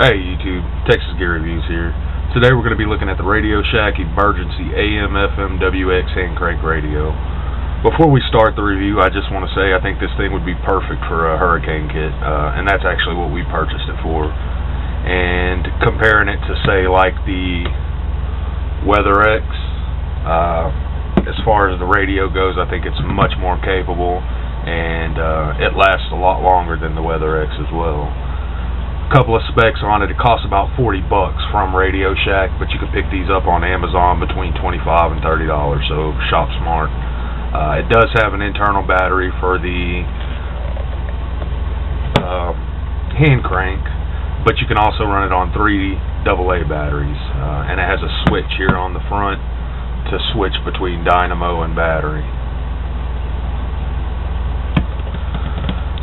Hey YouTube, Texas Gear Reviews here. Today we're going to be looking at the Radio Shack Emergency AM/FM WX hand crank radio. Before we start the review, I just want to say I think this thing would be perfect for a hurricane kit, and that's actually what we purchased it for. And comparing it to, say, like the Waether X, as far as the radio goes, I think it's much more capable, and it lasts a lot longer than the Waether X as well. Couple of specs on it. It costs about $40 from Radio Shack, but you can pick these up on Amazon between $25 and $30, so shop smart. It does have an internal battery for the hand crank, but you can also run it on 3 AA batteries, and it has a switch here on the front to switch between dynamo and battery.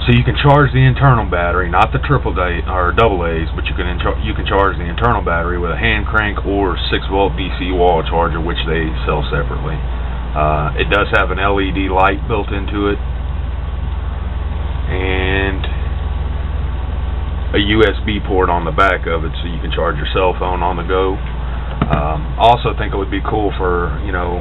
So you can charge the internal battery, not the AAA or AA's, but you can charge the internal battery with a hand crank or 6-volt DC wall charger, which they sell separately. It does have an LED light built into it, and a USB port on the back of it, so you can charge your cell phone on the go. Also think it would be cool for, you know,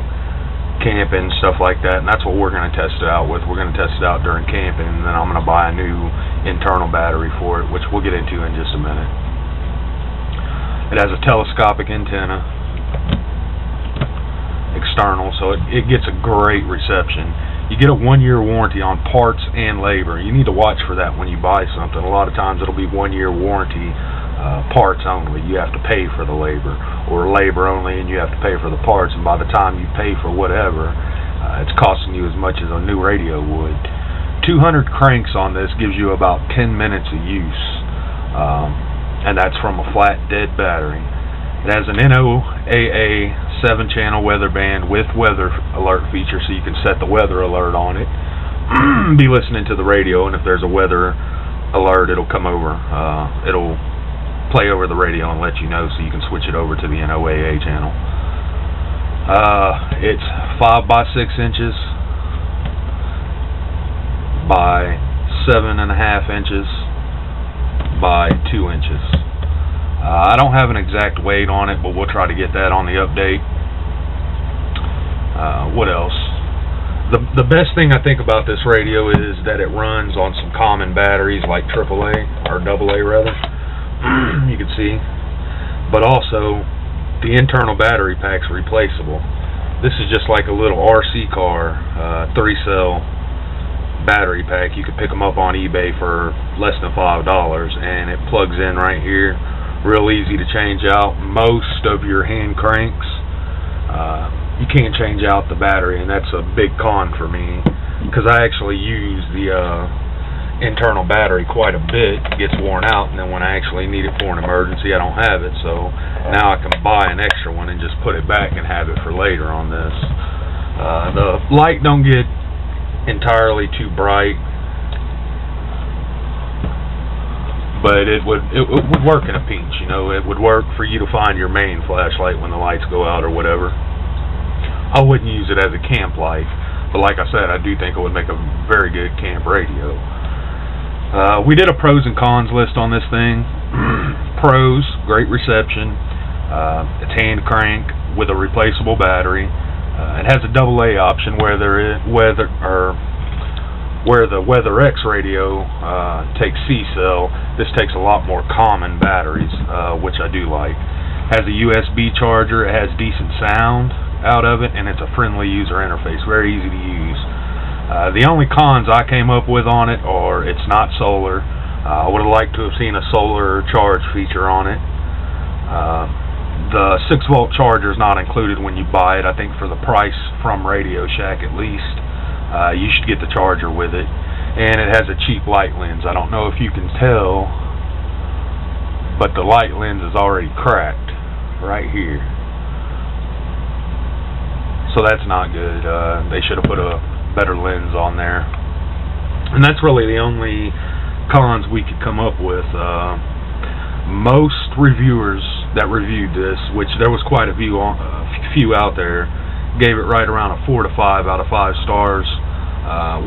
camping, stuff like that, and that's what we're going to test it out with. We're going to test it out during camping, and then I'm going to buy a new internal battery for it, which we'll get into in just a minute. It has a telescopic antenna, external, so it gets a great reception. You get a 1-year warranty on parts and labor. You need to watch for that when you buy something. A lot of times it'll be 1-year warranty, parts only. You have to pay for the labor, or labor only and you have to pay for the parts, and by the time you pay for whatever, it's costing you as much as a new radio would. 200 cranks on this gives you about 10 minutes of use, and that's from a flat dead battery. It has an NOAA 7-channel weather band with weather alert feature, so you can set the weather alert on it. Be listening to the radio, and if there's a weather alert, it'll come over. It'll play over the radio and let you know, so you can switch it over to the NOAA channel. It's 5 by 6 inches by 7.5 inches by 2 inches. I don't have an exact weight on it, but we'll try to get that on the update. What else? The best thing I think about this radio is that it runs on some common batteries like AAA, or AA rather. You can see, but also the internal battery pack's replaceable. This is just like a little RC car 3-cell battery pack. You can pick them up on eBay for less than $5, and it plugs in right here. Real easy to change out. Most of your hand cranks, you can't change out the battery, and that's a big con for me, because I actually use the internal battery quite a bit. It gets worn out, and then when I actually need it for an emergency, I don't have it, so now I can buy an extra one and just put it back and have it for later on this. The light don't get entirely too bright, but it would work in a pinch, you know. It would work for you to find your main flashlight when the lights go out or whatever. I wouldn't use it as a camp light, but like I said, I do think it would make a very good camp radio. We did a pros and cons list on this thing. Pros, great reception. It's hand crank with a replaceable battery. It has a AA option where the Waether X radio takes C-cell. This takes a lot more common batteries, which I do like. Has a USB charger. It has decent sound out of it, and it's a friendly user interface, very easy to use. The only cons I came up with on it are it's not solar. I would have liked to have seen a solar charge feature on it. The 6-volt charger is not included when you buy it. I think for the price from Radio Shack at least, you should get the charger with it. And it has a cheap light lens. I don't know if you can tell, but the light lens is already cracked right here. So that's not good. They should have put a better lens on there, and that's really the only cons we could come up with. Most reviewers that reviewed this, which there was quite a few out there, gave it right around a 4 to 5 out of 5 stars,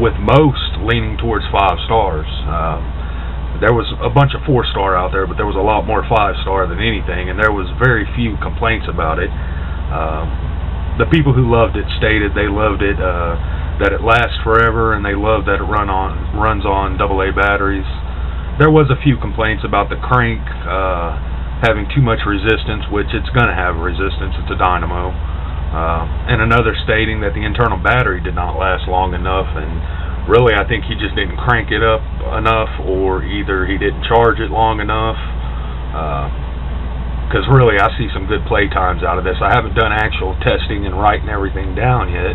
with most leaning towards 5 stars. There was a bunch of 4-star out there, but there was a lot more 5-star than anything, and there was very few complaints about it. The people who loved it stated they loved it, that it lasts forever, and they loved that it runs on AA batteries. There was a few complaints about the crank having too much resistance, which it's going to have resistance. It's a dynamo. And another stating that the internal battery did not last long enough, and really I think he just didn't crank it up enough, or either he didn't charge it long enough. Because really I see some good play times out of this. I haven't done actual testing and writing everything down yet,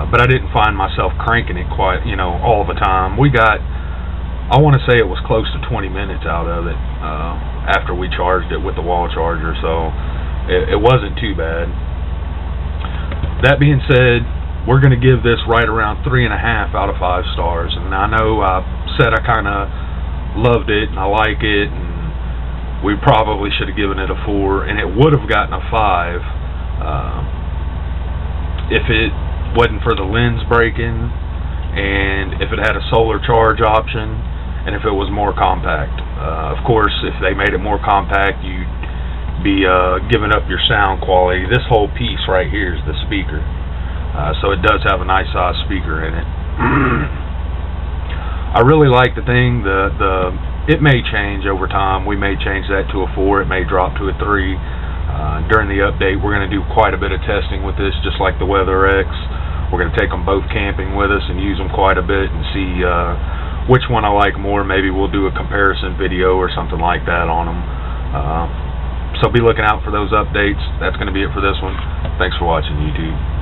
but I didn't find myself cranking it quite, all the time. We got, I want to say it was close to 20 minutes out of it after we charged it with the wall charger, so it wasn't too bad. That being said, we're going to give this right around 3.5 out of 5 stars. And I know I said I kind of loved it and I like it, and we probably should have given it a 4, and it would have gotten a 5 if it wasn't for the lens breaking, and if it had a solar charge option, and if it was more compact. Of course, if they made it more compact, you'd be giving up your sound quality. This whole piece right here is the speaker, so it does have a nice size speaker in it. I really like the thing. It may change over time. We may change that to a 4. It may drop to a 3. During the update, we're going to do quite a bit of testing with this, just like the Waether X. We're going to take them both camping with us and use them quite a bit and see which one I like more. Maybe we'll do a comparison video or something like that on them. So be looking out for those updates. That's going to be it for this one. Thanks for watching, YouTube.